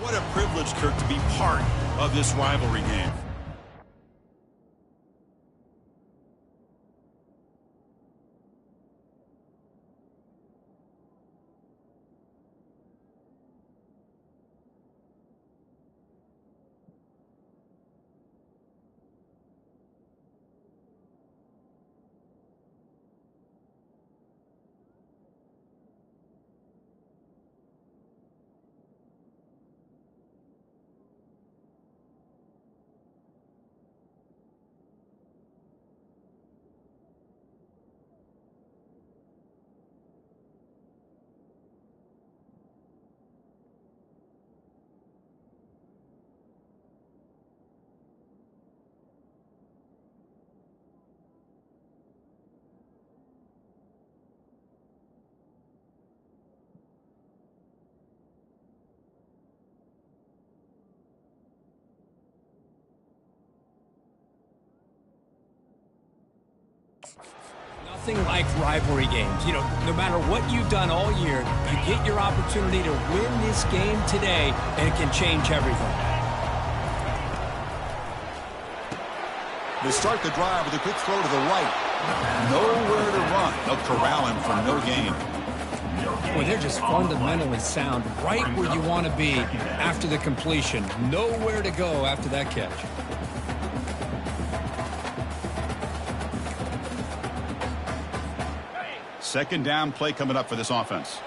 What a privilege, Kirk, to be part of this rivalry game. Nothing like rivalry games. You know, no matter what you've done all year, you get your opportunity to win this game today, and it can change everything. They start the drive with a quick throw to the right. Nowhere to run. They'll corral him for no gain. Well, they're just fundamentally sound, right where you want to be after the completion. Nowhere to go after that catch. Second down play coming up for this offense.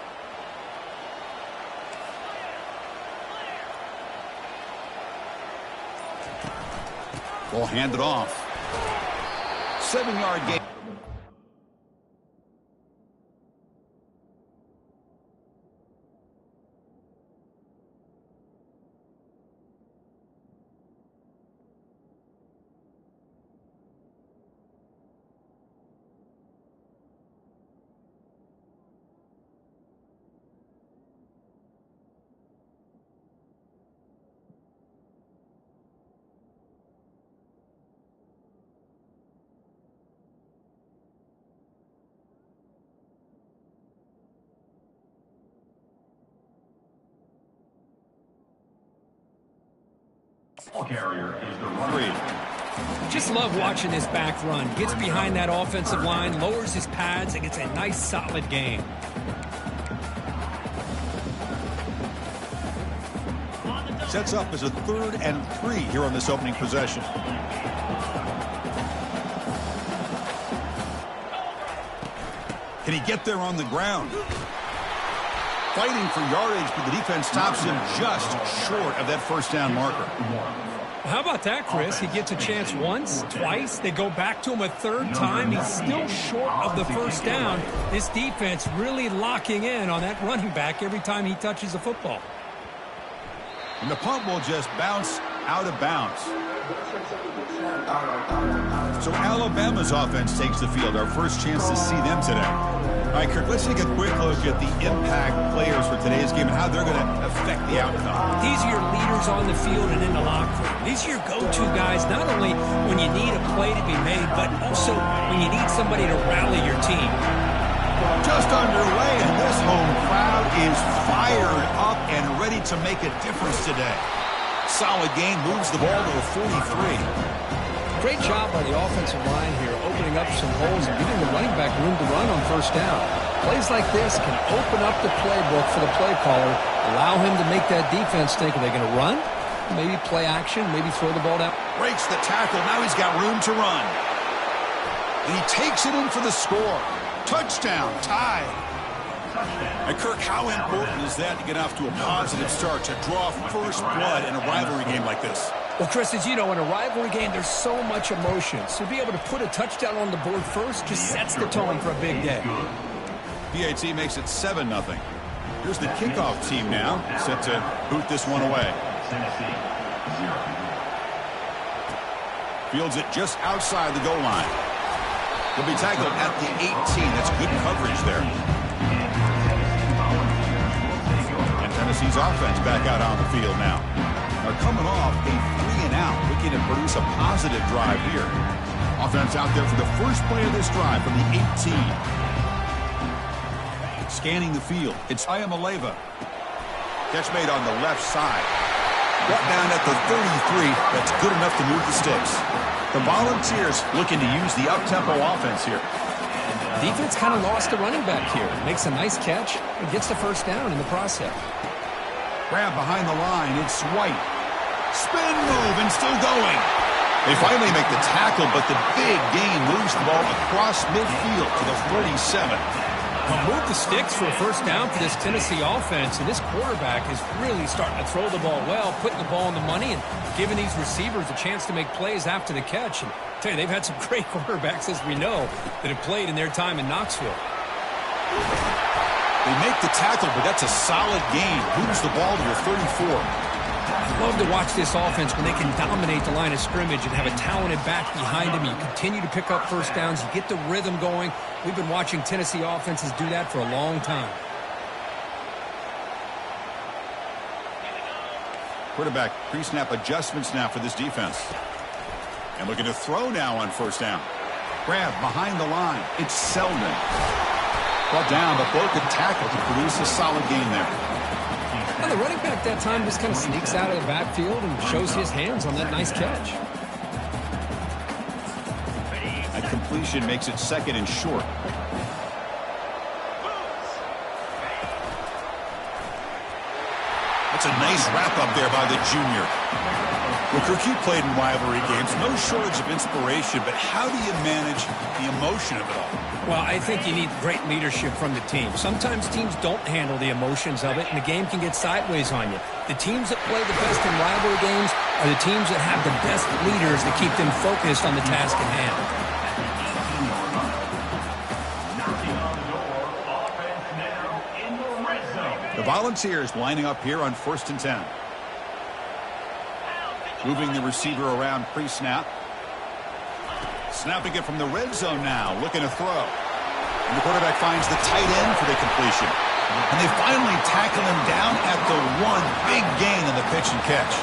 Ball handed off. 7-yard gain. Carrier is the runner. Just love watching this back run. Gets behind that offensive line, lowers his pads, and gets a nice solid gain. Sets up as a 3rd and 3 here on this opening possession. Can he get there on the ground? Fighting for yardage, but the defense stops him just short of that first down marker. How about that, Chris? He gets a chance once, twice. They go back to him a 3rd time. He's still short of the first down. This defense really locking in on that running back every time he touches the football. And the punt will just bounce out of bounds. So Alabama's offense takes the field. Our first chance to see them today. All right, Kirk, let's take a quick look at the impact players for today's game and how they're going to affect the outcome. These are your leaders on the field and in the locker room. These are your go-to guys, not only when you need a play to be made, but also when you need somebody to rally your team. Just underway, and this home crowd is fired up and ready to make a difference today. Solid gain, moves the ball to a 43. Great job by the offensive line here, opening up some holes and giving the running back room to run on first down. Plays like this can open up the playbook for the play caller, allow him to make that defense think, are they going to run? Maybe play action, maybe throw the ball down. Breaks the tackle, now he's got room to run. And he takes it in for the score. Touchdown, tie. And Kirk, how important is that to get off to a positive start, to draw first blood in a rivalry game like this? Well, Chris, as you know, in a rivalry game, there's so much emotion. So to be able to put a touchdown on the board first just sets the tone for a big day. PAT makes it 7-0. Here's the kickoff team now, set to boot this one away. Fields it just outside the goal line. He'll be tackled at the 18. That's good coverage there. And Tennessee's offense back out on the field now. They're coming off a 3-and-out, looking to produce a positive drive here. Offense out there for the first play of this drive from the 18. Scanning the field, it's Iamaleava. Catch made on the left side. Brought down at the 33. That's good enough to move the sticks. The Volunteers looking to use the up-tempo offense here. Defense kind of lost the running back here. Makes a nice catch and gets the first down in the process. Grab behind the line. It's White. Spin move and still going. They finally make the tackle, but the big gain moves the ball across midfield to the 47. Move the sticks for a first down for this Tennessee offense, and this quarterback is really starting to throw the ball well, putting the ball on the money, and giving these receivers a chance to make plays after the catch. And I tell you, they've had some great quarterbacks, as we know, that have played in their time in Knoxville. They make the tackle, but that's a solid gain. Moves the ball to your 34. I love to watch this offense when they can dominate the line of scrimmage and have a talented back behind them. You continue to pick up first downs. You get the rhythm going. We've been watching Tennessee offenses do that for a long time. Quarterback pre-snap adjustments now for this defense. And looking to throw now on first down. Grab behind the line. It's Selden. Brought down, but broke a tackle to produce a solid gain there. And the running back that time just kind of sneaks out of the backfield and shows his hands on that nice catch. That completion makes it second and short. That's a nice wrap-up there by the junior. Well, Kirk, you played in rivalry games. No shortage of inspiration, but how do you manage the emotion of it all? Well, I think you need great leadership from the team. Sometimes teams don't handle the emotions of it, and the game can get sideways on you. The teams that play the best in rivalry games are the teams that have the best leaders that keep them focused on the task at hand. The Volunteers lining up here on 1st and 10. Moving the receiver around pre-snap. Snapping it from the red zone now, looking to throw. And the quarterback finds the tight end for the completion. And they finally tackle him down at the 1. Big gain in the pitch and catch.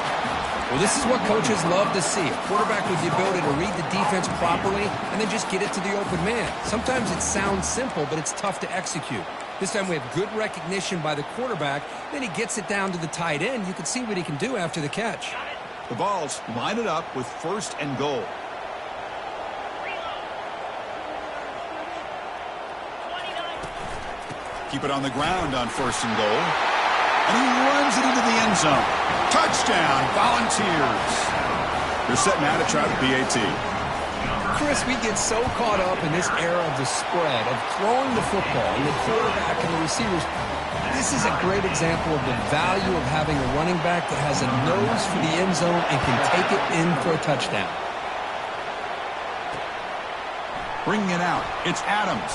Well, this is what coaches love to see. A quarterback with the ability to read the defense properly and then just get it to the open man. Sometimes it sounds simple, but it's tough to execute. This time we have good recognition by the quarterback. Then he gets it down to the tight end. You can see what he can do after the catch. The Vols line it up with 1st and goal. Keep it on the ground on 1st and goal. And he runs it into the end zone. Touchdown, Volunteers. They're setting out to try the PAT. Chris, we get so caught up in this era of the spread, of throwing the football, and the quarterback and the receivers. This is a great example of the value of having a running back that has a nose for the end zone and can take it in for a touchdown. Bringing it out, it's Adams.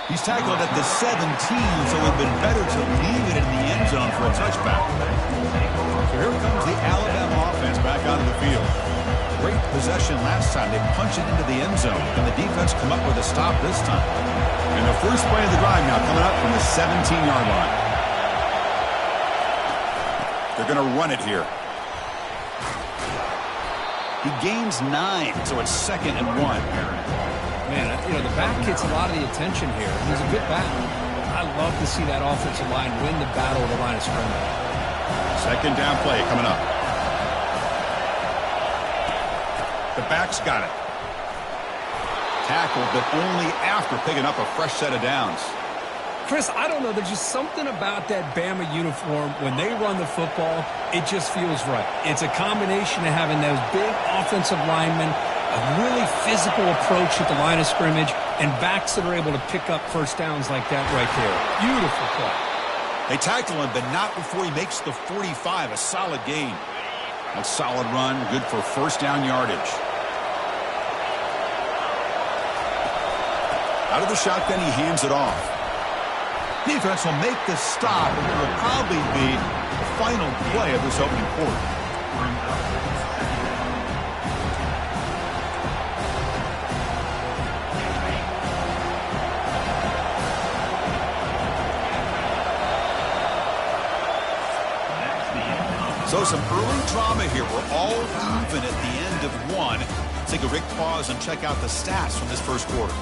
He's tackled at the 17, so it would have been better to leave it in the end zone for a touchback. So here comes the Alabama offense back onto the field. Great possession last time. They punch it into the end zone, and the defense come up with a stop this time. And the first play of the drive now coming up from the 17-yard line. They're going to run it here. He gains 9, so it's 2nd and 1. Man, you know, the back gets a lot of the attention here. He's a good back. I love to see that offensive line win the battle of the line of scrimmage. 2nd down play coming up. The back's got it. Tackled, but only after picking up a fresh set of downs. Chris, I don't know. There's just something about that Bama uniform. When they run the football, it just feels right. It's a combination of having those big offensive linemen, a really physical approach at the line of scrimmage, and backs that are able to pick up first downs like that right there. Beautiful play. They tackle him, but not before he makes the 45, a solid gain. A solid run, good for first down yardage. Out of the shotgun, he hands it off. Defense will make the stop, and it will probably be the final play of this opening quarter. So some early drama here. We're all even at the end of 1. Let's take a quick pause and check out the stats from this first quarter.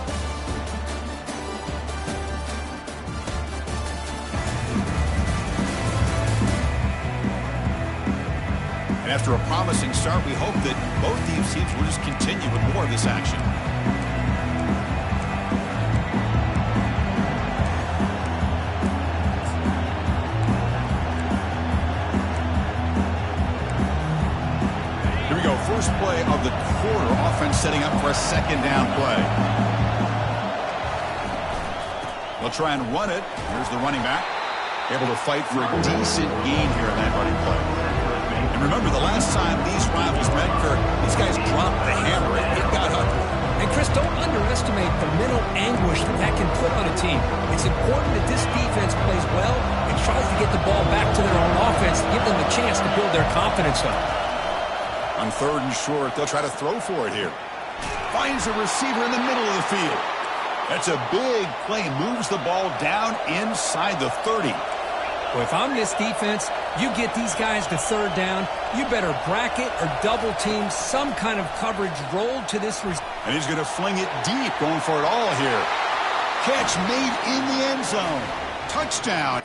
And after a promising start, we hope that both these teams will just continue with more of this action. Here we go. First play of the quarter. Offense setting up for a second down play. They'll try and run it. Here's the running back. Able to fight for a decent gain here in that running play. And remember, the last time these rivals met, Kirk, these guys dropped the hammer. It got ugly. And, Chris, don't underestimate the mental anguish that can put on a team. It's important that this defense plays well and tries to get the ball back to their own offense to give them a chance to build their confidence up. On 3rd and short, they'll try to throw for it here. Finds a receiver in the middle of the field. That's a big play. Moves the ball down inside the 30. Well, if I'm this defense, you get these guys to 3rd down, you better bracket or double team some kind of coverage rolled to this. And he's going to fling it deep, going for it all here. Catch made in the end zone. Touchdown.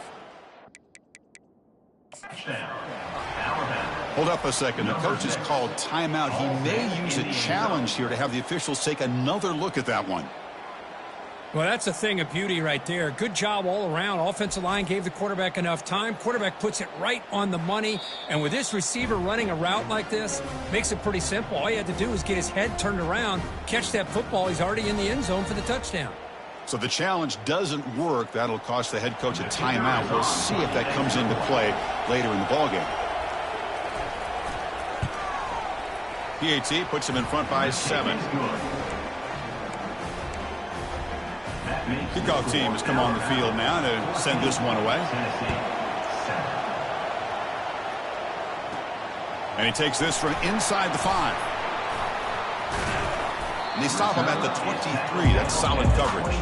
Hold up a second. The coach has called timeout. He may use a challenge here to have the officials take another look at that one. Well, that's a thing of beauty right there. Good job all around. Offensive line gave the quarterback enough time. Quarterback puts it right on the money. And with this receiver running a route like this, makes it pretty simple. All he had to do was get his head turned around, catch that football. He's already in the end zone for the touchdown. So the challenge doesn't work. That'll cost the head coach a timeout. We'll see if that comes into play later in the ballgame. PAT puts him in front by 7. Kickoff team has come on the field now to send this one away. And he takes this from inside the 5. And they stop him at the 23. That's solid coverage.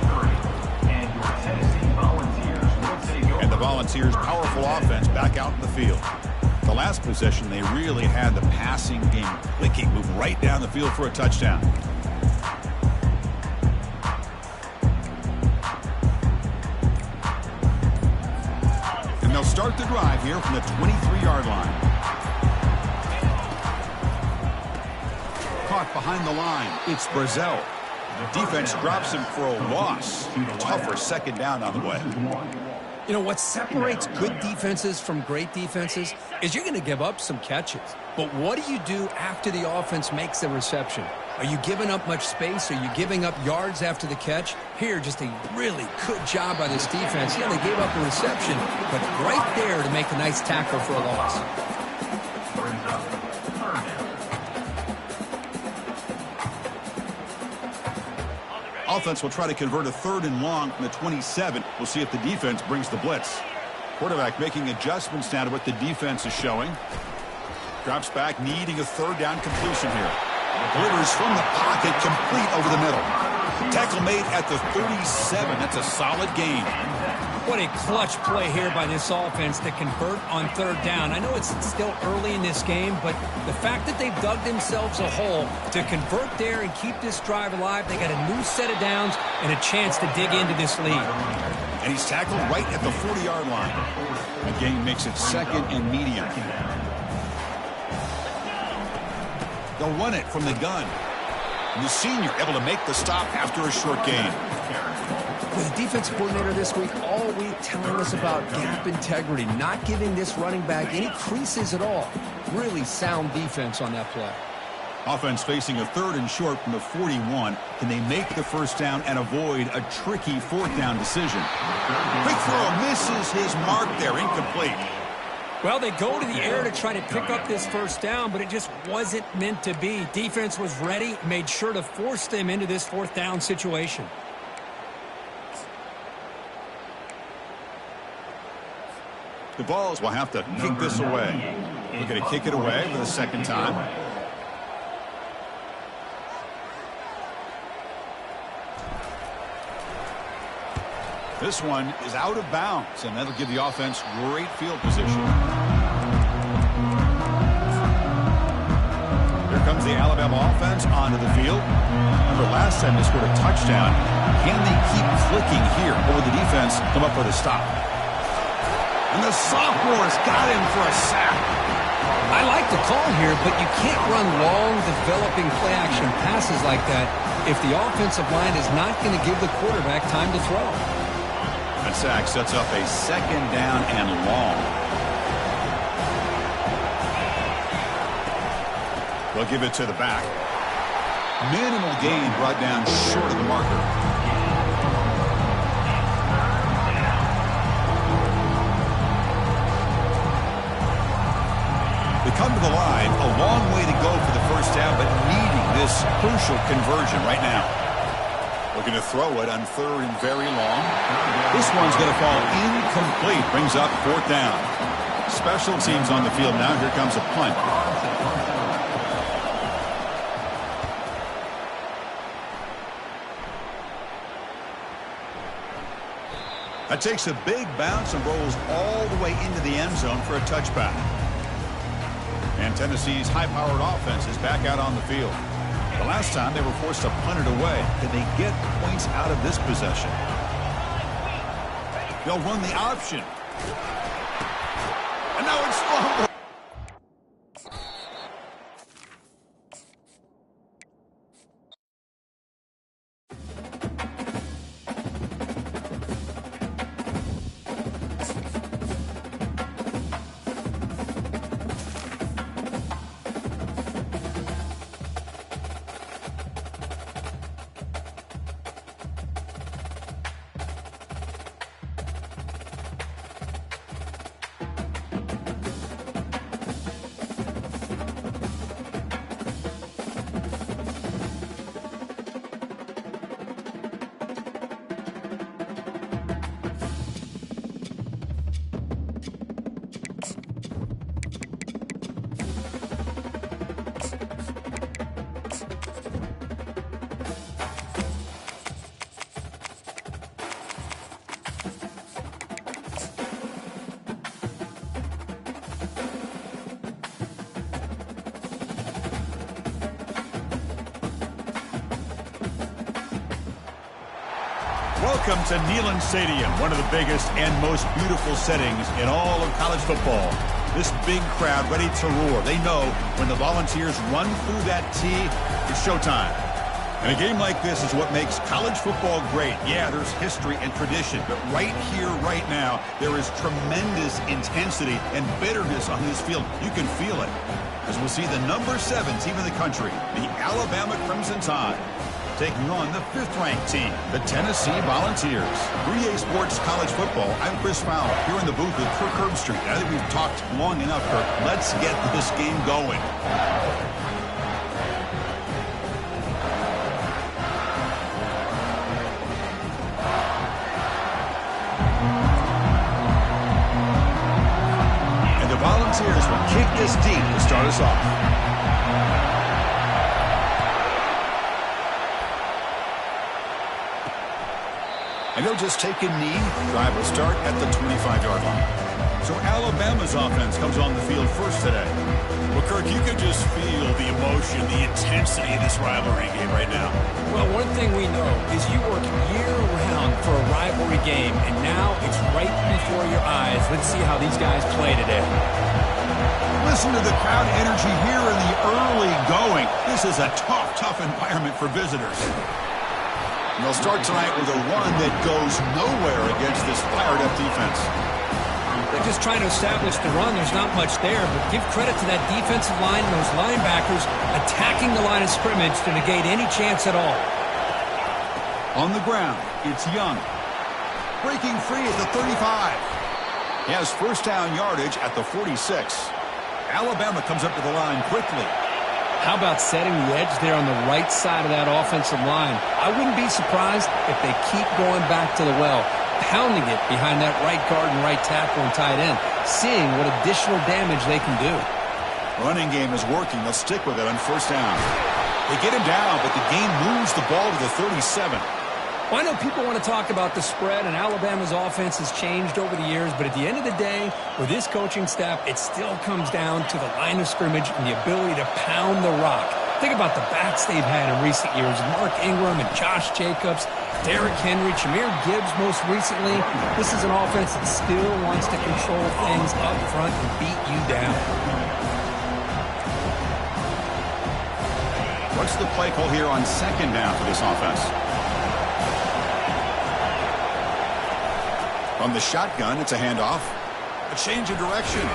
And the Volunteers' powerful offense back out in the field. The last possession, they really had the passing game clicking, move right down the field for a touchdown. And they'll start the drive here from the 23-yard line. Caught behind the line. It's Brazzell. Defense drops him for a loss. Tougher second down on the way. You know, what separates good defenses from great defenses is you're going to give up some catches. But what do you do after the offense makes the reception? Are you giving up much space? Are you giving up yards after the catch? Here, just a really good job by this defense. Yeah, they gave up a reception, but right there to make a nice tackle for a loss. Offense will try to convert a 3rd and long from the 27. We'll see if the defense brings the blitz. Quarterback making adjustments now to what the defense is showing. Drops back, needing a 3rd down completion here. Delivers from the pocket, complete over the middle. Tackle made at the 37. That's a solid gain. What a clutch play here by this offense to convert on 3rd down. I know it's still early in this game, but the fact that they've dug themselves a hole to convert there and keep this drive alive, they got a new set of downs and a chance to dig into this lead. And he's tackled right at the 40-yard line. The gain makes it 2nd and medium. They'll run it from the gun. And the senior able to make the stop after a short gain. With the defensive coordinator this week, all week telling us about gap integrity, not giving this running back any creases at all. Really sound defense on that play. Offense facing a 3rd and short from the 41. Can they make the 1st down and avoid a tricky 4th down decision? Quick throw misses his mark there, incomplete. Well, they go to the air to try to pick up this 1st down, but it just wasn't meant to be. Defense was ready, made sure to force them into this 4th down situation. The Vols will have to kick this away. We're going to kick it away for the 2nd time. This one is out of bounds, and that'll give the offense great field position. Here comes the Alabama offense onto the field. Remember, last time they scored a touchdown. Can they keep clicking here, or will the defense come up with a stop? And the sophomore has got him for a sack. I like the call here, but you can't run long, developing play-action passes like that if the offensive line is not going to give the quarterback time to throw. That sack sets up a second down and long. They'll give it to the back. Minimal gain brought down short of the marker. They come to the line, a long way to go for the first down, but needing this crucial conversion right now. Looking to throw it on third and very long. This one's going to fall incomplete. Brings up fourth down. Special teams on the field now. Here comes a punt. That takes a big bounce and rolls all the way into the end zone for a touchback. And Tennessee's high-powered offense is back out on the field. The last time they were forced to punt it away. Can they get points out of this possession? They'll run the option. And now it's fumbled. Welcome to Neyland Stadium, one of the biggest and most beautiful settings in all of college football. This big crowd ready to roar. They know when the Volunteers run through that tee, it's showtime. And a game like this is what makes college football great. Yeah, there's history and tradition, but right here, right now, there is tremendous intensity and bitterness on this field. You can feel it. As we'll see the number 7 team in the country, the Alabama Crimson Tide, taking on the 5th-ranked team, the Tennessee Volunteers. 3A Sports College Football, I'm Chris Fowler, here in the booth with Kirk Herbstreit. I think we've talked long enough, Kirk. Let's get this game going. And the Volunteers will kick this deep to start us off. And they'll just take a knee. Drive will start at the 25-yard line. So Alabama's offense comes on the field first today. Well, Kirk, you could just feel the emotion, the intensity of this rivalry game right now. Well, one thing we know is you work year-round for a rivalry game, and now it's right before your eyes. Let's see how these guys play today. Listen to the crowd energy here in the early going. This is a tough environment for visitors. And they'll start tonight with a run that goes nowhere against this fired-up defense. They're just trying to establish the run. There's not much there, but give credit to that defensive line and those linebackers attacking the line of scrimmage to negate any chance at all. On the ground, it's Young. Breaking free at the 35. He has first down yardage at the 46. Alabama comes up to the line quickly. How about setting the edge there on the right side of that offensive line? I wouldn't be surprised if they keep going back to the well, pounding it behind that right guard and right tackle and tight end, seeing what additional damage they can do. Running game is working. They'll stick with it on first down. They get him down, but the game moves the ball to the 37. Well, I know people want to talk about the spread, and Alabama's offense has changed over the years, but at the end of the day, with this coaching staff, it still comes down to the line of scrimmage and the ability to pound the rock. Think about the backs they've had in recent years. Mark Ingram and Josh Jacobs, Derrick Henry, Jahmyr Gibbs most recently. This is an offense that still wants to control things up front and beat you down. What's the play call here on second down for this offense? From the shotgun, it's a handoff. A change of direction.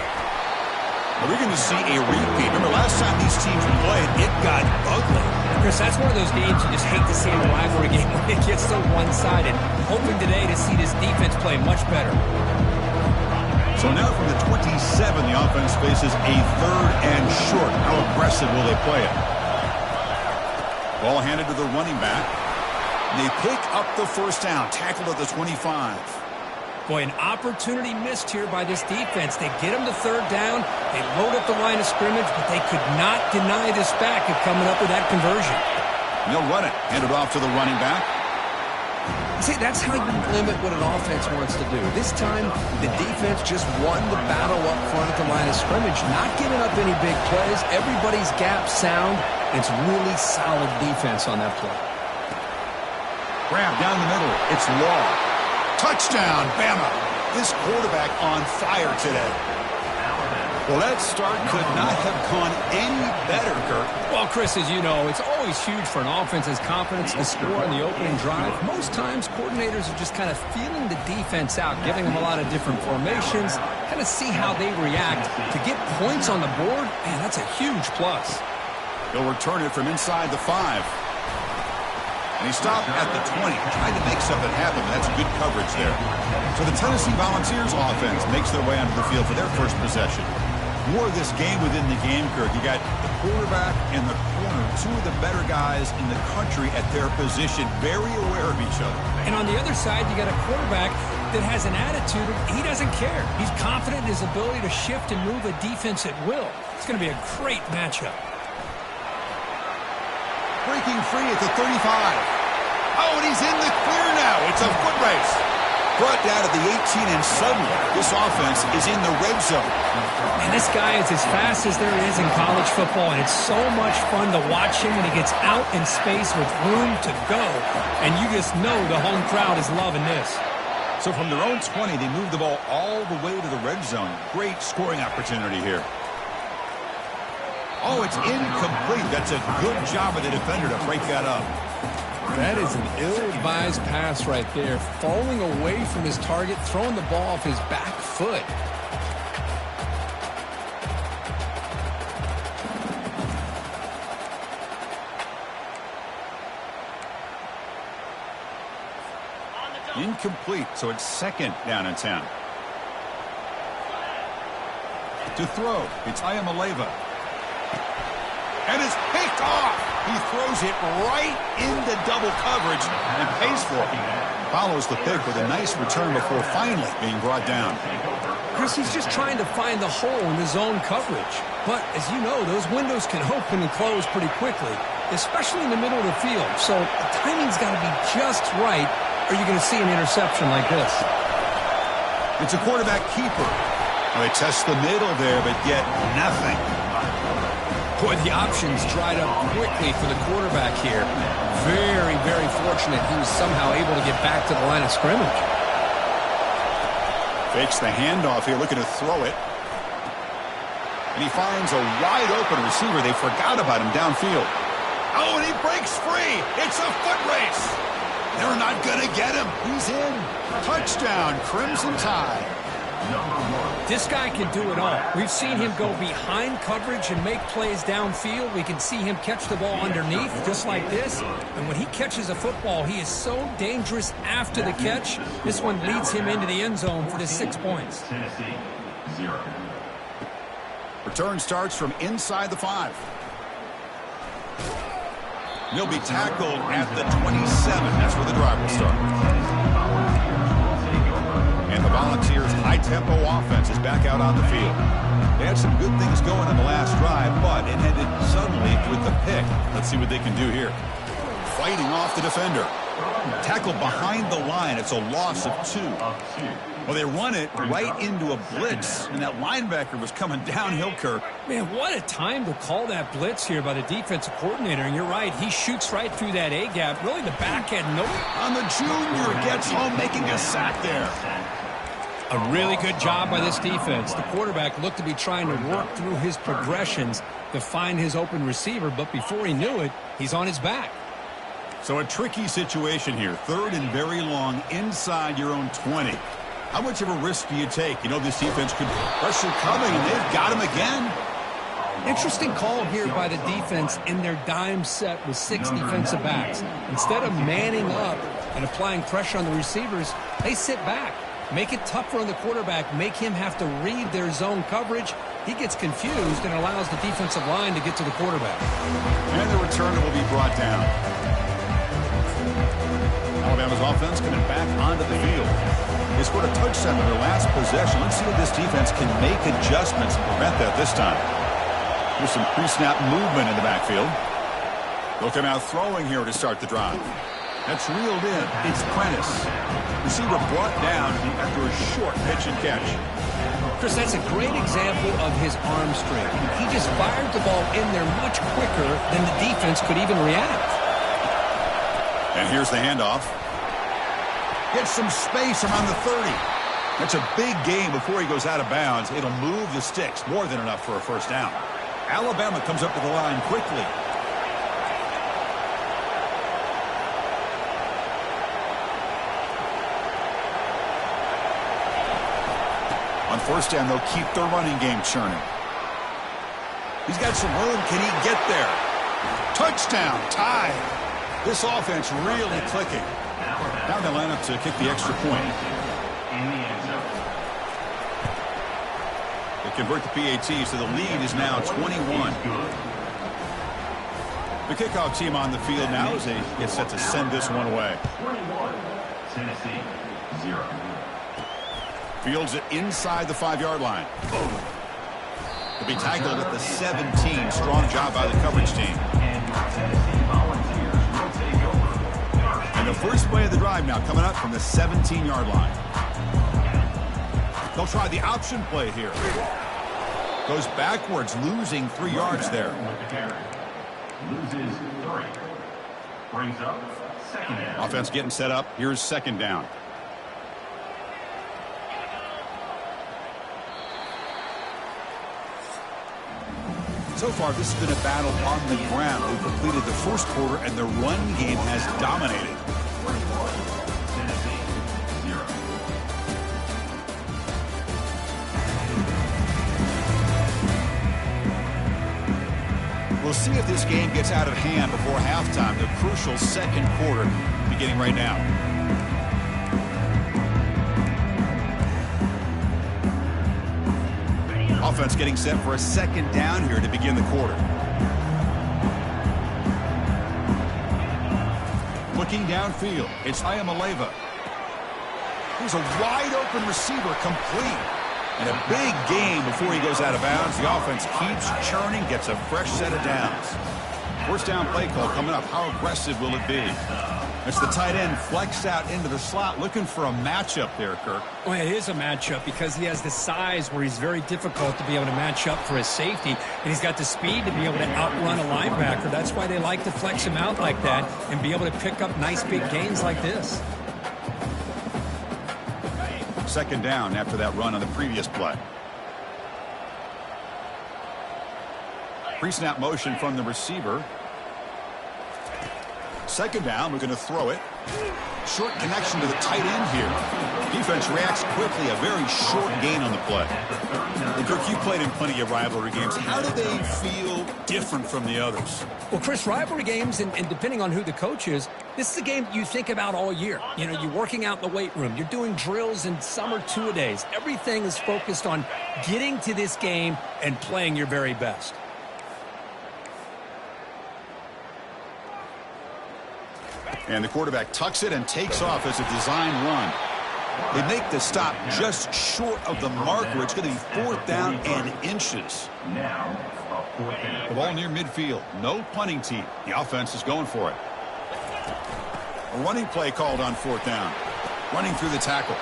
Are we going to see a repeat? Remember, last time these teams played, it got ugly. Chris, that's one of those games you just hate to see in a rivalry game when it gets so one-sided. Hoping today to see this defense play much better. So now from the 27, the offense faces a 3rd and short. How aggressive will they play it? Ball handed to the running back. They pick up the first down, tackled at the 25. Boy, an opportunity missed here by this defense. They get them to 3rd down. They load up the line of scrimmage, but they could not deny this back of coming up with that conversion. And they'll run it. Hand it off to the running back. See, that's how you limit what an offense wants to do. This time, the defense just won the battle up front at the line of scrimmage, not giving up any big plays. Everybody's gap sound. It's really solid defense on that play. Grab down the middle. It's Law. Touchdown, Bama. This quarterback on fire today. Well, that start could not have gone any better, Kirk. Well, Chris, as you know, it's always huge for an offense's confidence to score on the opening drive. Most times, coordinators are just kind of feeling the defense out, giving them a lot of different formations, kind of see how they react. To get points on the board, man, that's a huge plus. He'll return it from inside the 5. And he stopped at the 20, trying to make something happen. That's good coverage there. So the Tennessee Volunteers offense makes their way onto the field for their first possession. More of this game within the game, Kirk. You got the quarterback and the corner, 2 of the better guys in the country at their position, very aware of each other. And on the other side, you got a quarterback that has an attitude of he doesn't care. He's confident in his ability to shift and move a defense at will. It's going to be a great matchup. Breaking free at the 35. Oh, and he's in the clear now. It's a foot race. Brought down at the 18, and suddenly this offense is in the red zone. And this guy is as fast as there is in college football, and it's so much fun to watch him when he gets out in space with room to go. And you just know the home crowd is loving this. So from their own 20, they move the ball all the way to the red zone. Great scoring opportunity here. Oh, it's incomplete. That's a good job of the defender to break that up. That is an ill-advised pass right there. Falling away from his target, throwing the ball off his back foot. Incomplete, so it's 2nd down and 10. To throw, it's Ayamaleva. And it's picked off. He throws it right into double coverage and pays for it. Follows the pick with a nice return before finally being brought down. Chris, he's just trying to find the hole in the zone coverage. But, as you know, those windows can open and close pretty quickly, especially in the middle of the field. So the timing's got to be just right, or you're going to see an interception like this. It's a quarterback keeper. Well, they test the middle there, but get nothing. Boy, the options dried up quickly for the quarterback here. Very, very fortunate he was somehow able to get back to the line of scrimmage. Fakes the handoff here, looking to throw it. And he finds a wide-open receiver. They forgot about him downfield. Oh, and he breaks free. It's a foot race. They're not going to get him. He's in. Touchdown, Crimson Tide. This guy can do it all. We've seen him go behind coverage and make plays downfield. We can see him catch the ball underneath, just like this. And when he catches a football, he is so dangerous after the catch. This one leads him into the end zone for the 6 points. Tennessee, 0. Return starts from inside the 5. He'll be tackled at the 27. That's where the drive will start. And the Volunteers' high-tempo offense is back out on the field. They had some good things going on the last drive, but it ended suddenly with the pick. Let's see what they can do here. Fighting off the defender. Tackled behind the line. It's a loss of 2. Well, they run it right into a blitz, and that linebacker was coming downhill, Kirk. Man, what a time to call that blitz here by the defensive coordinator. And you're right, he shoots right through that A-gap. Really, the back had no... On the junior, gets home, making a sack there. A really good job by this defense. The quarterback looked to be trying to work through his progressions to find his open receiver, but before he knew it, he's on his back. So a tricky situation here. 3rd and very long inside your own 20. How much of a risk do you take? You know this defense could pressure coming, and they've got him again. Interesting call here by the defense in their dime set with 6 defensive backs. Instead of manning up and applying pressure on the receivers, they sit back. Make it tougher on the quarterback, make him have to read their zone coverage. He gets confused and allows the defensive line to get to the quarterback. And the return will be brought down. Alabama's offense coming back onto the field. They scored a touchdown in their last possession. Let's see if this defense can make adjustments and prevent that this time. Here's some pre-snap movement in the backfield. They'll come out throwing here to start the drive. That's reeled in. It's Prentice. Receiver brought down after a short pitch and catch. Chris, that's a great example of his arm strength. He just fired the ball in there much quicker than the defense could even react. And here's the handoff. Gets some space around the 30. That's a big gain before he goes out of bounds. It'll move the sticks, more than enough for a first down. Alabama comes up to the line quickly. On first down, they'll keep their running game churning. He's got some room. Can he get there? Touchdown, tied. This offense really clicking. Now they line up to kick the extra point. They convert the PAT, so the lead is now 21. The kickoff team on the field now as they get set to send this one away. 21, Tennessee, 0. Fields it inside the 5-yard line. He'll be tackled at the 17. Strong job by the coverage team. And the first play of the drive now coming up from the 17-yard line. They'll try the option play here. Goes backwards, losing 3 yards there. Loses 3. Brings up second down. Offense getting set up. Here's second down. So far, this has been a battle on the ground. We've completed the first quarter, and the run game has dominated. 21, Tennessee, 0. We'll see if this game gets out of hand before halftime. The crucial second quarter beginning right now. Offense getting set for a second down here to begin the quarter. Looking downfield, it's Ayamaleva. Here's a wide open receiver complete. And a big gain before he goes out of bounds. The offense keeps churning, gets a fresh set of downs. First down play call coming up. How aggressive will it be? It's the tight end flexed out into the slot, looking for a matchup there, Kirk. Well, it is a matchup because he has the size where he's very difficult to be able to match up for his safety, and he's got the speed to be able to outrun a linebacker. That's why they like to flex him out like that and be able to pick up nice big gains like this. Second down after that run on the previous play. Pre-snap motion from the receiver. Second down, we're going to throw it. Short connection to the tight end here. Defense reacts quickly, a very short gain on the play. And Kirk, you played in plenty of rivalry games. How do they feel different from the others? Well, Chris, rivalry games, and depending on who the coach is, this is a game you think about all year. You know, you're working out in the weight room. You're doing drills in summer two-a-days. Everything is focused on getting to this game and playing your very best. And the quarterback tucks it and takes off as a design run. They make the stop just short of the marker. It's going to be 4th down and inches. Now, The ball near midfield. No punting team. The offense is going for it. A running play called on 4th down. Running through the tackle.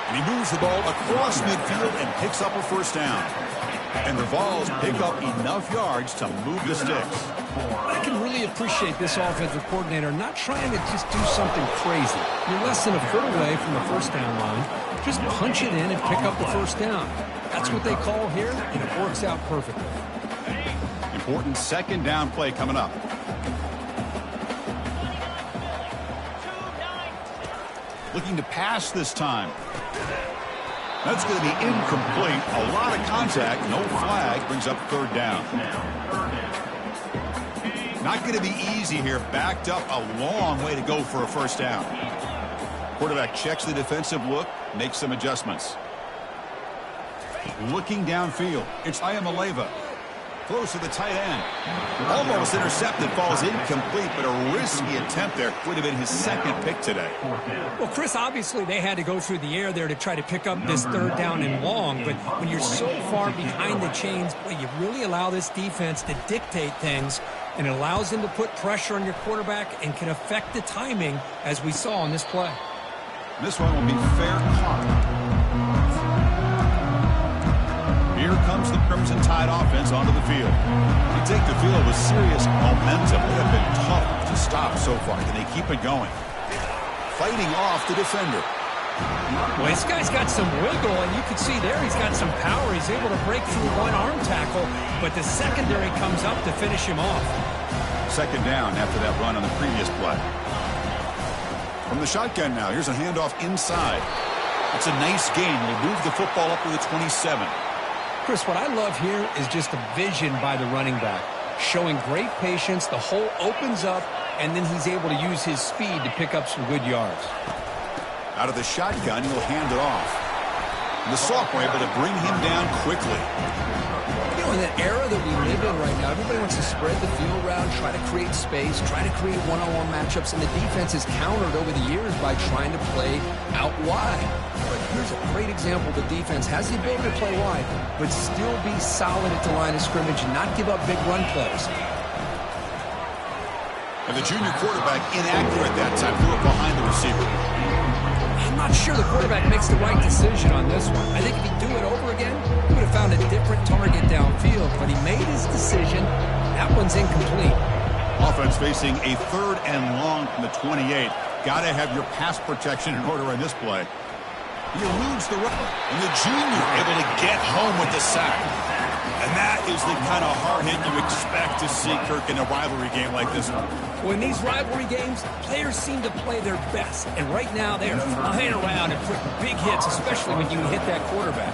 And he moves the ball across midfield and picks up a first down. And the Vols pick up enough yards to move the sticks. I can really appreciate this offensive coordinator not trying to just do something crazy. You're less than a foot away from the first down line. Just punch it in and pick up the first down. That's what they call here, and it works out perfectly. Important second down play coming up. Looking to pass this time. That's going to be incomplete. A lot of contact. No flag. Brings up third down. Not going to be easy here. Backed up a long way to go for a first down. Quarterback checks the defensive look. Makes some adjustments. Looking downfield. It's Iamaleava. Close to the tight end. Almost intercepted. Falls incomplete, but a risky attempt there. Would have been his second pick today. Well, Chris, obviously they had to go through the air there to try to pick up this third down and long, but when you're so far behind the chains, boy, you really allow this defense to dictate things, and it allows them to put pressure on your quarterback and can affect the timing, as we saw on this play. This one will be fair caught. Here comes the Crimson Tide offense onto the field. You take the field with serious momentum. They have been tough to stop so far. Can they keep it going? Fighting off the defender. Well, this guy's got some wiggle, and you can see there he's got some power. He's able to break through one arm tackle, but the secondary comes up to finish him off. Second down after that run on the previous play. From the shotgun now, here's a handoff inside. It's a nice gain. We'll move the football up to the 27. Chris, what I love here is just the vision by the running back. Showing great patience, the hole opens up, and then he's able to use his speed to pick up some good yards. Out of the shotgun, he'll hand it off. And the sophomore able to bring him down quickly. You know, in the era that we live in right now, everybody wants to spread the field around, try to create space, try to create one-on-one matchups, and the defense is countered over the years by trying to play out wide. But here's a great example. The defense has the ability to play wide, but still be solid at the line of scrimmage and not give up big run plays. And the junior quarterback inaccurate that time, threw it behind the receiver. I'm not sure the quarterback makes the right decision on this one. I think if he'd do it over again, he would have found a different target downfield, but he made his decision. That one's incomplete. Offense facing a third and long from the 28. Got to have your pass protection in order on this play. He eludes the run, and the junior able to get home with the sack. And that is the kind of hard hit you expect to see, Kirk, in a rivalry game like this one. Well, in these rivalry games, players seem to play their best. And right now, they're flying around and putting big hits, especially when you hit that quarterback.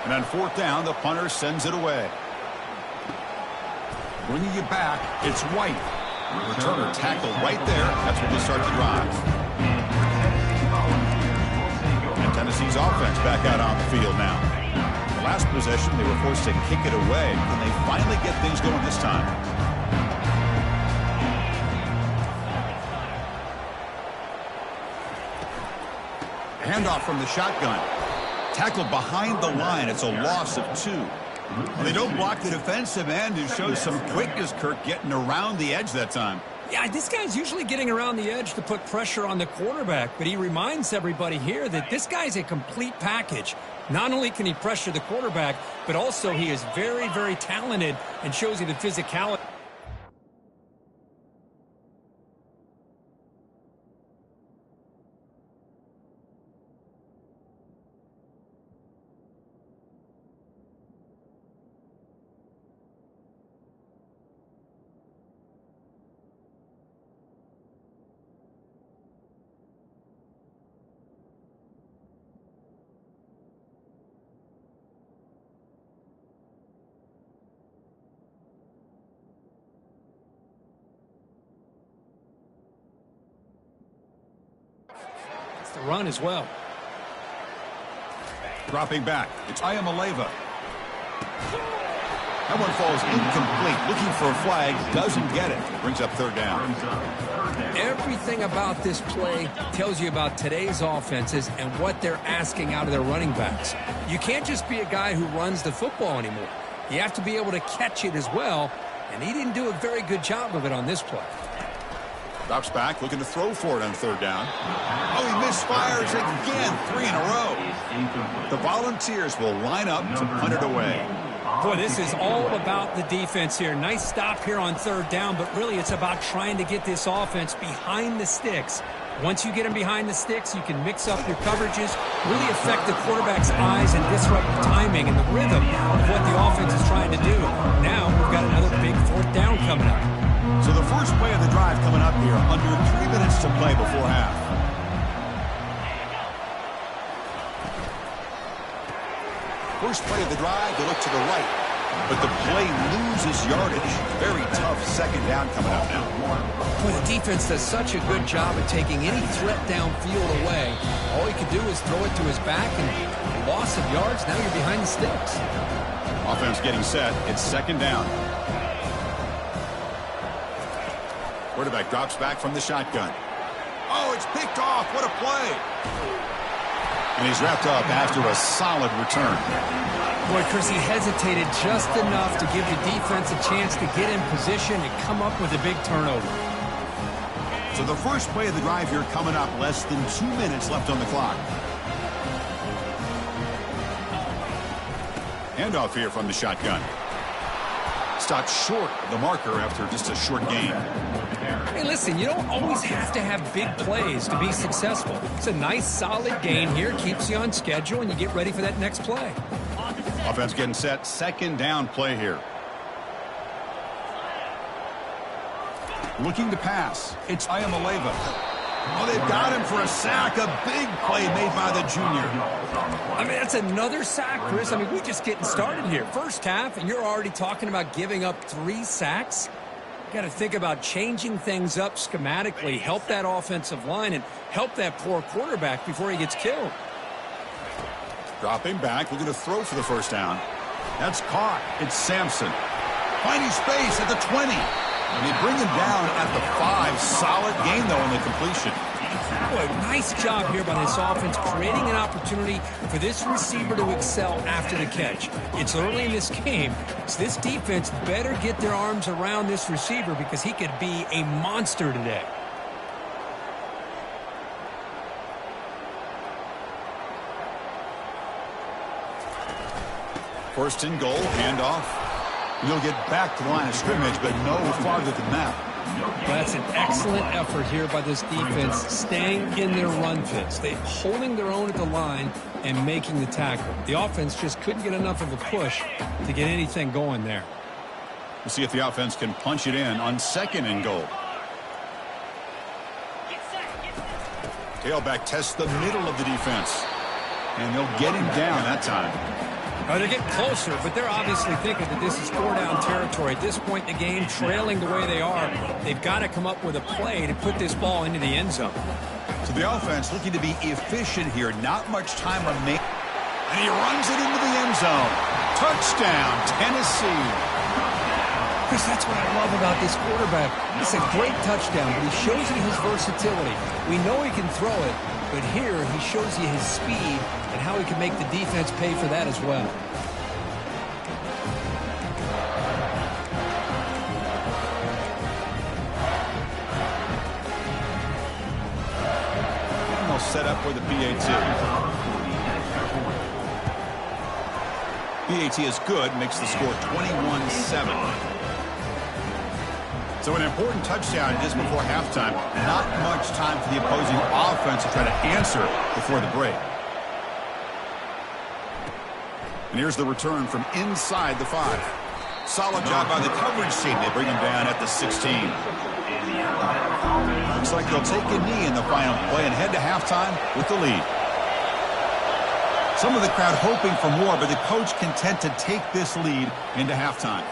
And on fourth down, the punter sends it away. Bringing you back, it's White. Returner tackled right there. That's when they start the drive. And Tennessee's offense back out on the field now. The last possession, they were forced to kick it away. Can they finally get things going this time? Handoff from the shotgun. Tackled behind the line. It's a loss of 2. And they don't block the defensive end and show some quickness, Kirk, getting around the edge that time. Yeah, this guy's usually getting around the edge to put pressure on the quarterback, but he reminds everybody here that this guy's a complete package. Not only can he pressure the quarterback, but also he is very, very talented and shows you the physicality. The run as well. Dropping back, it's Iamaleava. That one falls incomplete. Looking for a flag, doesn't get it. Brings up third down. Everything about this play tells you about today's offenses and what they're asking out of their running backs. You can't just be a guy who runs the football anymore. You have to be able to catch it as well, and he didn't do a very good job of it on this play. Drops back, looking to throw for it on third down. Oh, he misfires again, 3 in a row. The Volunteers will line up to punt it away. Boy, this is all about the defense here. Nice stop here on third down, but really it's about trying to get this offense behind the sticks. Once you get them behind the sticks, you can mix up your coverages, really affect the quarterback's eyes and disrupt the timing and the rhythm of what the offense is trying to do. Now we've got another big fourth down coming up. So the first play of the drive coming up here, under 3 minutes to play before half. First play of the drive, they look to the right, but the play loses yardage. Very tough second down coming up now. Boy, the defense does such a good job of taking any threat downfield away. All he could do is throw it to his back, and loss of yards, now you're behind the sticks. Offense getting set. It's second down. Quarterback drops back from the shotgun. Oh, it's picked off. What a play. And he's wrapped up after a solid return. Boy, Chris, he hesitated just enough to give the defense a chance to get in position and come up with a big turnover. So the first play of the drive here coming up, less than 2 minutes left on the clock. Handoff here from the shotgun. Stopped short of the marker after just a short gain. Hey, listen, you don't always have to have big plays to be successful. It's a nice, solid gain here, keeps you on schedule, and you get ready for that next play. Offense getting set, second down play here. Looking to pass. It's Iamaleava. Oh, they've got him for a sack. A big play made by the junior. I mean, that's another sack, Chris. I mean, we're just getting started here. First half, and you're already talking about giving up 3 sacks. Got to think about changing things up schematically, help that offensive line, and help that poor quarterback before he gets killed. Dropping back, looking to throw for the first down. That's caught. It's Sampson. Finding space at the 20. And they bring him down at the 5. Solid gain, though, on the completion. Boy, nice job here by this offense, creating an opportunity for this receiver to excel after the catch. It's early in this game, so this defense better get their arms around this receiver because he could be a monster today. First and goal, handoff. You'll get back to the line of scrimmage, but no farther than that. That's an excellent effort here by this defense, staying in their run fits. They're holding their own at the line and making the tackle. The offense just couldn't get enough of a push to get anything going there. We'll see if the offense can punch it in on second and goal. Tailback tests the middle of the defense. And they'll get him down that time. They're getting closer, but they're obviously thinking that this is 4-down territory. At this point in the game, trailing the way they are, they've got to come up with a play to put this ball into the end zone. So the offense looking to be efficient here. Not much time remaining. And he runs it into the end zone. Touchdown, Tennessee. Chris, that's what I love about this quarterback. It's a great touchdown, but he shows you his versatility. We know he can throw it, but here he shows you his speed and how he can make the defense pay for that as well. And they'll set up with a PAT. PAT is good, makes the score 21-7. So an important touchdown just before halftime. Not much time for the opposing offense to try to answer before the break. And here's the return from inside the 5. Solid job by the coverage team. They bring him down at the 16. Looks like they'll take a knee in the final play and head to halftime with the lead. Some of the crowd hoping for more, but the coach content to take this lead into halftime.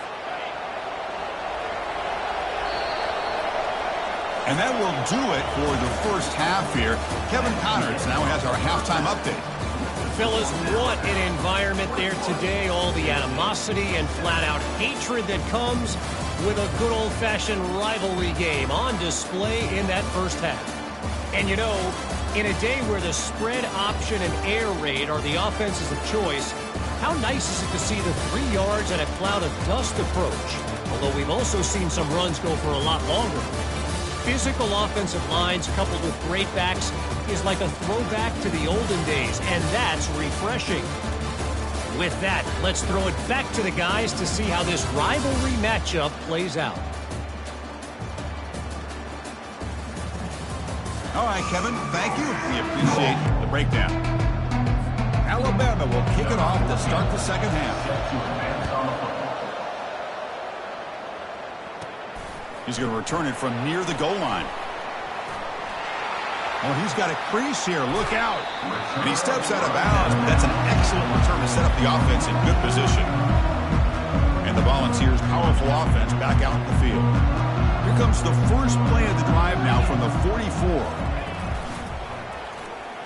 And that will do it for the first half here. Kevin Connors now has our halftime update. Fellas, what an environment there today. All the animosity and flat-out hatred that comes with a good old-fashioned rivalry game on display in that first half. And you know, in a day where the spread option and air raid are the offenses of choice, how nice is it to see the 3 yards and a cloud of dust approach? Although we've also seen some runs go for a lot longer. physical offensive lines coupled with great backs is like a throwback to the olden days, and that's refreshing. With that, let's throw it back to the guys to see how this rivalry matchup plays out. All right, Kevin, thank you. We appreciate the breakdown. Alabama will kick it off to start the second half. He's going to return it from near the goal line. Oh, he's got a crease here. Look out. And he steps out of bounds, but that's an excellent return to set up the offense in good position. And the Volunteers' powerful offense back out in the field. Here comes the first play of the drive now from the 44.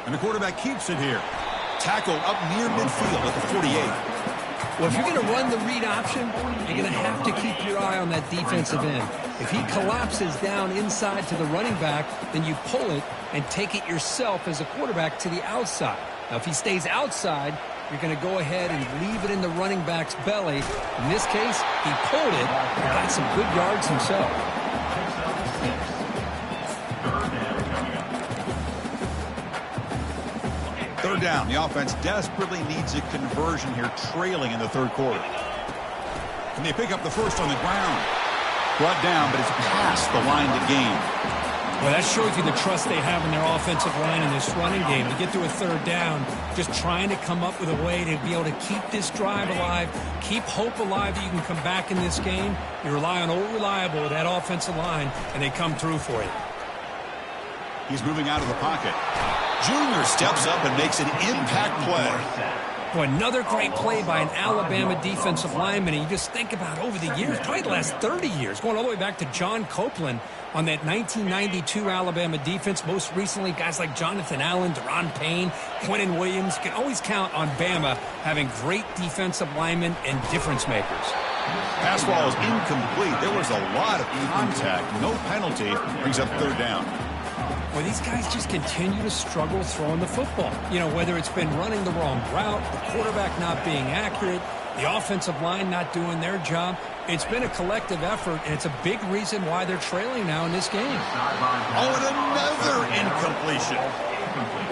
And the quarterback keeps it here. Tackled up near midfield at the 48. Well, if you're going to run the read option, you're going to have to keep your eye on that defensive end. If he collapses down inside to the running back, then you pull it and take it yourself as a quarterback to the outside. Now, if he stays outside, you're going to go ahead and leave it in the running back's belly. In this case, he pulled it and got some good yards himself. Third down. The offense desperately needs a conversion here, trailing in the third quarter. And they pick up the first on the ground. Brought down, but it's past the line to gain. Well, that shows you the trust they have in their offensive line in this running game. To get to a third down, just trying to come up with a way to be able to keep this drive alive, keep hope alive that you can come back in this game. You rely on Old Reliable with that offensive line, and they come through for you. He's moving out of the pocket. Junior steps up and makes an impact play. Well, another great play by an Alabama defensive lineman. And you just think about over the years, probably the last 30 years, going all the way back to John Copeland on that 1992 Alabama defense. Most recently, guys like Jonathan Allen, Deron Payne, Quentin Williams. You can always count on Bama having great defensive linemen and difference makers. Pass ball is incomplete. There was a lot of contact. No penalty. Brings up third down. Well, these guys just continue to struggle throwing the football. You know, whether it's been running the wrong route, the quarterback not being accurate, the offensive line not doing their job. It's been a collective effort, and it's a big reason why they're trailing now in this game. Oh, and another incompletion.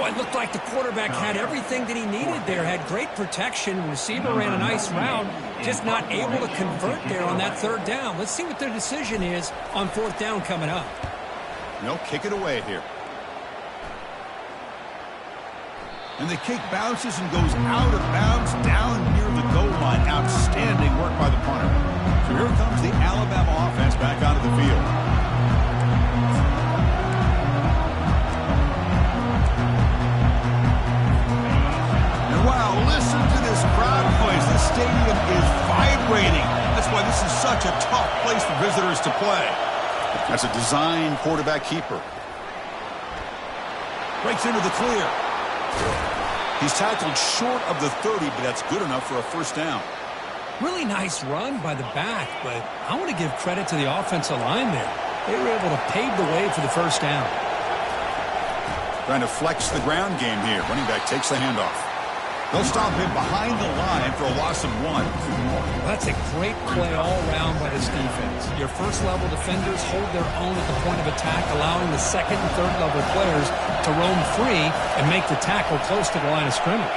Well, it looked like the quarterback had everything that he needed there, had great protection. The receiver ran a nice route, just not able to convert there on that third down. Let's see what their decision is on fourth down coming up. No, kick it away here. And the kick bounces and goes out of bounds down near the goal line. Outstanding work by the punter. So here comes the Alabama offense back onto the field. And wow, listen to this crowd noise. This stadium is vibrating. That's why this is such a tough place for visitors to play. That's a design quarterback keeper. Breaks into the clear. He's tackled short of the 30, but that's good enough for a first down. Really nice run by the back, but I want to give credit to the offensive line there. They were able to pave the way for the first down. Trying to flex the ground game here. Running back takes the handoff. They'll stop him behind the line for a loss of 1. Well, that's a great play all around by this defense. Your first-level defenders hold their own at the point of attack, allowing the second and third-level players to roam free and make the tackle close to the line of scrimmage.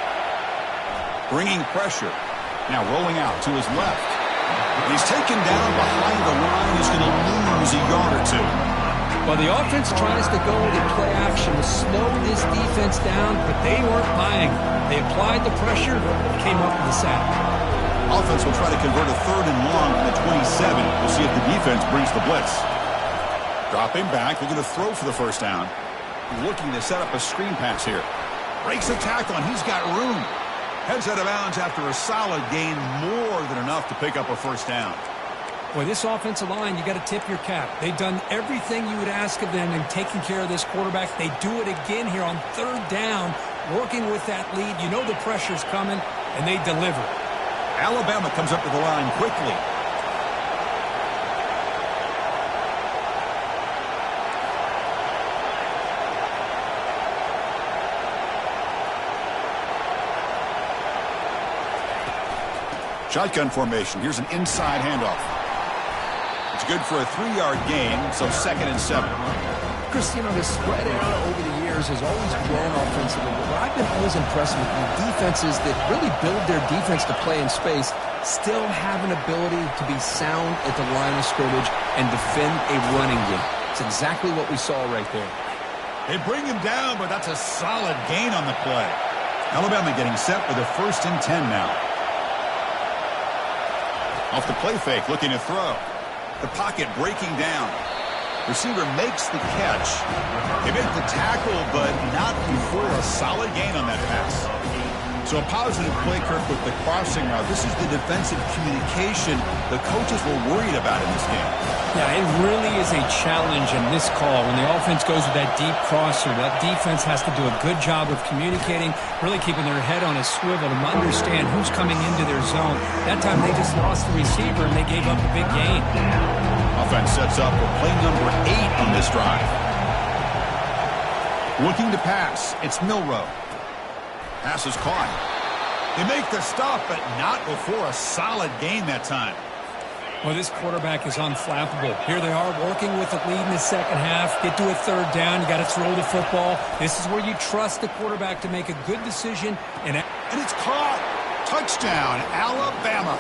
Bringing pressure. Now rolling out to his left. He's taken down behind the line. He's going to lose a yard or two. Well, the offense tries to go into play action to slow this defense down, but they weren't buying it. They applied the pressure, came up with a sack. Offense will try to convert a third and long from the 27. We'll see if the defense brings the blitz. Dropping back, looking to throw for the first down. Looking to set up a screen pass here. Breaks a tackle, and he's got room. Heads out of bounds after a solid gain, more than enough to pick up a first down. Boy, this offensive line, you got to tip your cap. They've done everything you would ask of them in taking care of this quarterback. They do it again here on third down, working with that lead. You know the pressure's coming, and they deliver. Alabama comes up to the line quickly. Shotgun formation. Here's an inside handoff. It's good for a 3-yard gain, so 2nd and 7. Chris, you know, the spread era over the years has always grown offensively, but what I've been always impressed with defenses that really build their defense to play in space still have an ability to be sound at the line of scrimmage and defend a running game. It's exactly what we saw right there. They bring him down, but that's a solid gain on the play. Alabama getting set with a 1st and 10 now. Off the play fake, looking to throw. The pocket breaking down. Receiver makes the catch. They make the tackle, but not before a solid gain on that pass. So a positive play, Kirk, with the crossing route. This is the defensive communication the coaches were worried about in this game. Yeah, it really is a challenge in this call when the offense goes with that deep crosser. That defense has to do a good job of communicating, really keeping their head on a swivel to understand who's coming into their zone. That time they just lost the receiver and they gave up a big gain. Offense sets up for play number 8 on this drive. Looking to pass. It's Milroe. Pass is caught. They make the stop, but not before a solid gain that time. Well, this quarterback is unflappable. Here they are working with the lead in the second half. Get to a 3rd down. You got to throw the football. This is where you trust the quarterback to make a good decision. And it's caught. Touchdown, Alabama.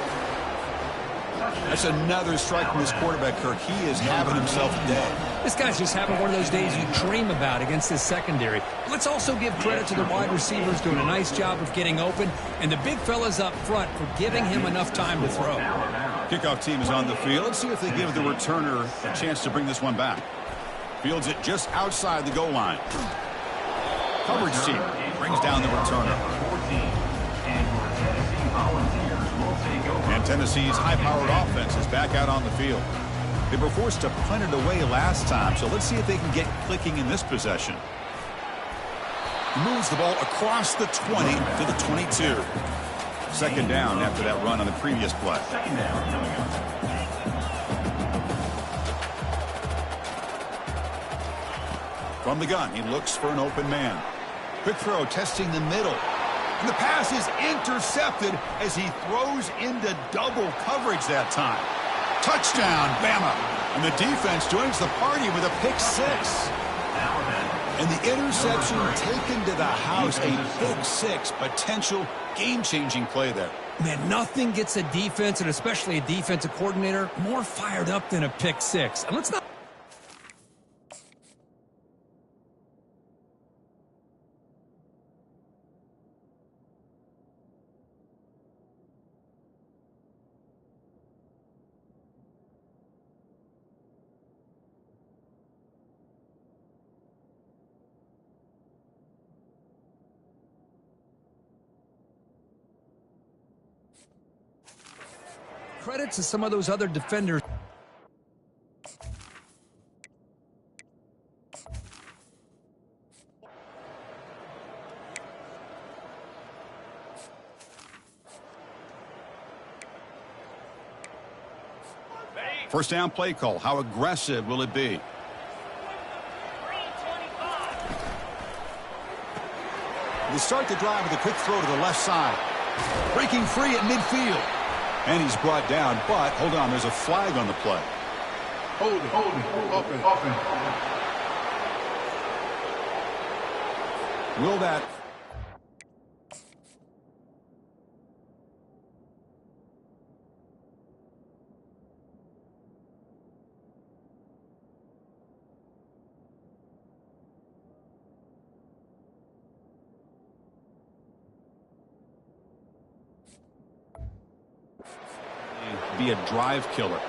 That's another strike from this quarterback, Kirk. He is having himself a day. This guy's just having one of those days you dream about against this secondary. Let's also give credit to the wide receivers doing a nice job of getting open, and the big fellas up front for giving him enough time to throw. Kickoff team is on the field. Let's see if they give the returner a chance to bring this one back. Fields it just outside the goal line. Coverage team brings down the returner. And Tennessee's high-powered offense is back out on the field. They were forced to punt it away last time, so let's see if they can get clicking in this possession. Moves the ball across the 20 to the 22. 2nd down after that run on the previous play. From the gun, he looks for an open man. Quick throw, testing the middle. And the pass is intercepted as he throws into double coverage that time. Touchdown, Bama. And the defense joins the party with a pick 6. And the interception taken to the house, a pick 6, potential game-changing play there. Man, nothing gets a defense, and especially a defensive coordinator, more fired up than a pick 6. And let's not... Credit to some of those other defenders. First down play call. How aggressive will it be? They start the drive with a quick throw to the left side. Breaking free at midfield. And he's brought down, but hold on, there's a flag on the play. Holding, open. Will that... be a drive killer.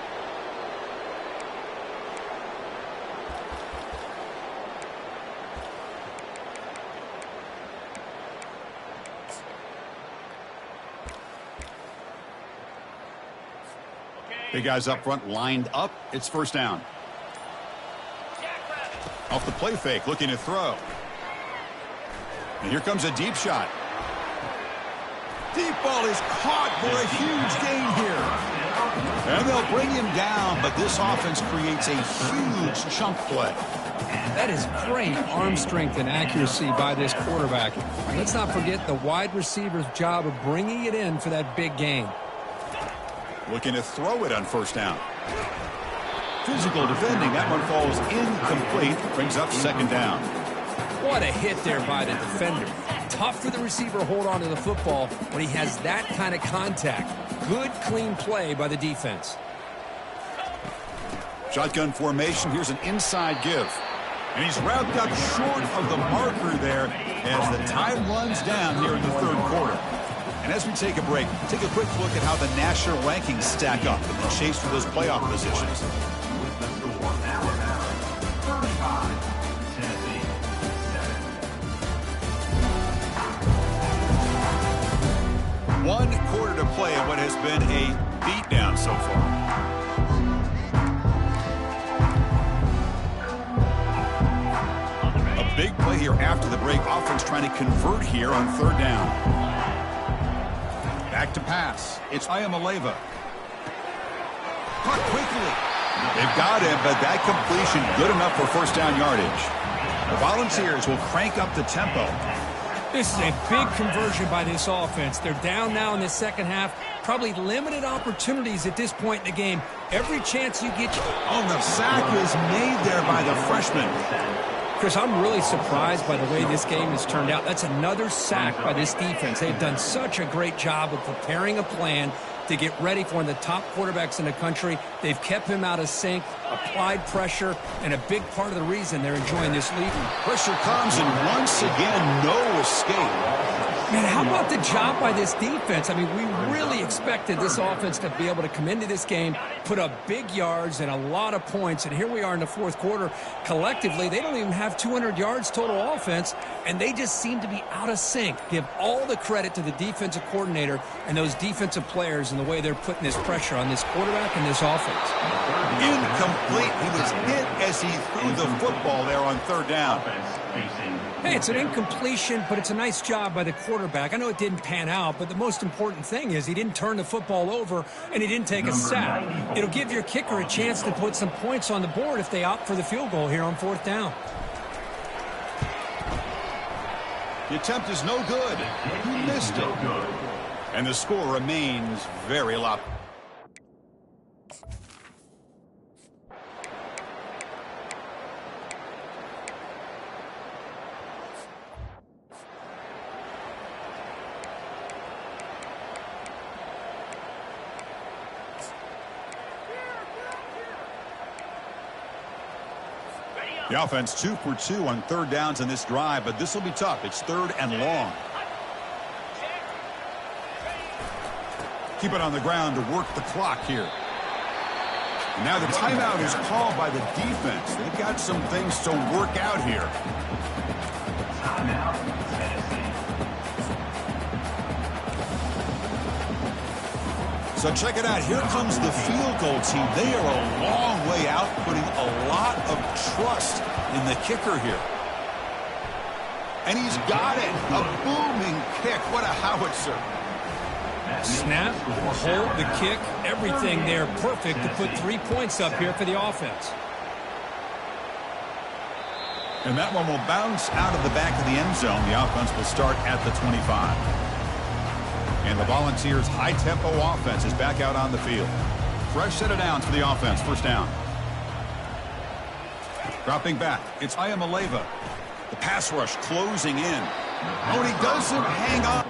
Big guys up front lined up. It's first down. Off the play fake, looking to throw. And here comes a deep shot. Deep ball is caught for a huge gain here. And they'll bring him down, but this offense creates a huge chunk play. That is great arm strength and accuracy by this quarterback. Let's not forget the wide receiver's job of bringing it in for that big gain. Looking to throw it on first down. physical defending. That one falls incomplete. Brings up second down. What a hit there by the defender. Tough for the receiver to hold on to the football when he has that kind of contact. Good, clean play by the defense. Shotgun formation. Here's an inside give. And he's wrapped up short of the marker there as the time runs down here in the third quarter. And as we take a break, take a quick look at how the national rankings stack up in the chase for those playoff positions. One quarter to play in what has been a beatdown so far. A big play here after the break. Offense trying to convert here on third down. Back to pass. It's Iamaleava. Caught quickly. They've got him, but that completion good enough for first down yardage. The Volunteers will crank up the tempo. This is a big conversion by this offense. They're down now in the second half. Probably limited opportunities at this point in the game. Every chance you get. Oh, the sack is made there by the freshman. Chris, I'm really surprised by the way this game has turned out. That's another sack by this defense. They've done such a great job of preparing a plan to get ready for one of the top quarterbacks in the country. They've kept him out of sync, applied pressure, and a big part of the reason they're enjoying this lead. Pressure comes, and once again, no escape. Man, how about the job by this defense? I mean, we really expected this offense to be able to come into this game, put up big yards and a lot of points, and here we are in the fourth quarter. Collectively, they don't even have 200 yards total offense, and they just seem to be out of sync. Give all the credit to the defensive coordinator and those defensive players and the way they're putting this pressure on this quarterback and this offense. Incomplete. He was hit as he threw the football there on third down. Hey, it's an incompletion, but it's a nice job by the quarterback. I know it didn't pan out, but the most important thing is he didn't turn the football over and he didn't take a sack. It'll give your kicker a chance to put some points on the board if they opt for the field goal here on fourth down. The attempt is no good. He missed it. And the score remains very low. The offense 2 for 2 on third downs in this drive, but this will be tough. It's third and long. Keep it on the ground to work the clock here. And now the timeout is called by the defense. They've got some things to work out here. So check it out. Here comes the field goal team. They are a long way out, putting a lot of trust in the kicker here. And he's got it. A booming kick. What a howitzer. Snap, hold, the kick, everything there perfect to put 3 points up here for the offense. And that one will bounce out of the back of the end zone. The offense will start at the 25. And the Volunteers' high-tempo offense is back out on the field. Fresh set of downs for the offense. First down. Dropping back. It's Iamaleava. The pass rush closing in. Oh, and he doesn't hang on.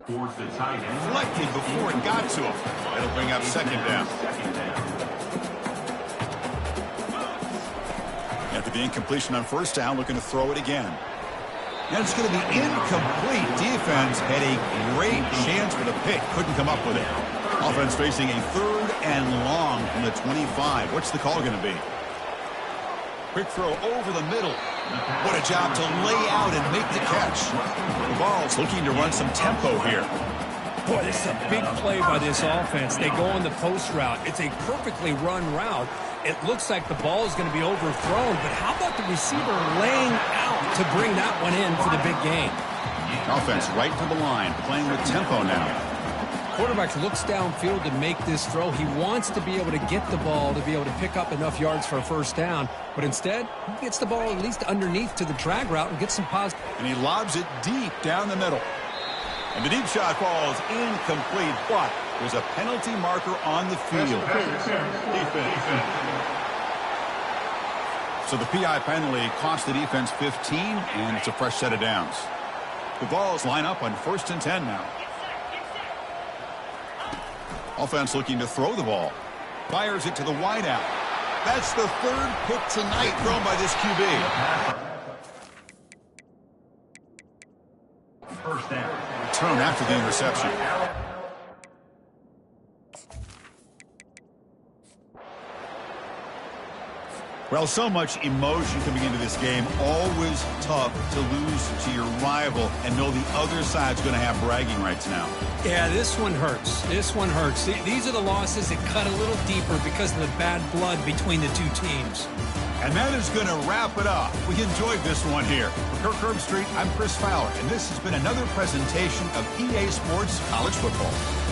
Deflected before it got to him. That'll bring up second down. After the incompletion on first down, looking to throw it again. And it's going to be incomplete. Defense had a great chance for the pick. Couldn't come up with it. Offense facing a third and long from the 25. What's the call going to be? Quick throw over the middle. What a job to lay out and make the catch. The Vols looking to run some tempo here. Boy, this is a big play by this offense. They go on the post route. It's a perfectly run route. It looks like the ball is going to be overthrown, but how about the receiver laying out to bring that one in for the big game? Offense right to the line, playing with tempo now. quarterback looks downfield to make this throw. He wants to be able to get the ball to be able to pick up enough yards for a first down. But instead, he gets the ball at least underneath to the drag route and gets some positive. And he lobs it deep down the middle. And the deep shot falls incomplete, but there's a penalty marker on the field. So the PI penalty cost the defense 15, and it's a fresh set of downs. The Vols line up on 1st and 10 now. Offense looking to throw the ball. Fires it to the wideout. That's the 3rd pick tonight thrown by this QB. First down. Return after the interception. Well, so much emotion coming into this game. Always tough to lose to your rival and know the other side's going to have bragging rights now. Yeah, this one hurts. This one hurts. These are the losses that cut a little deeper because of the bad blood between the two teams. And that is going to wrap it up. We enjoyed this one here. For Kirk Herbstreit, I'm Chris Fowler, and this has been another presentation of EA Sports College Football.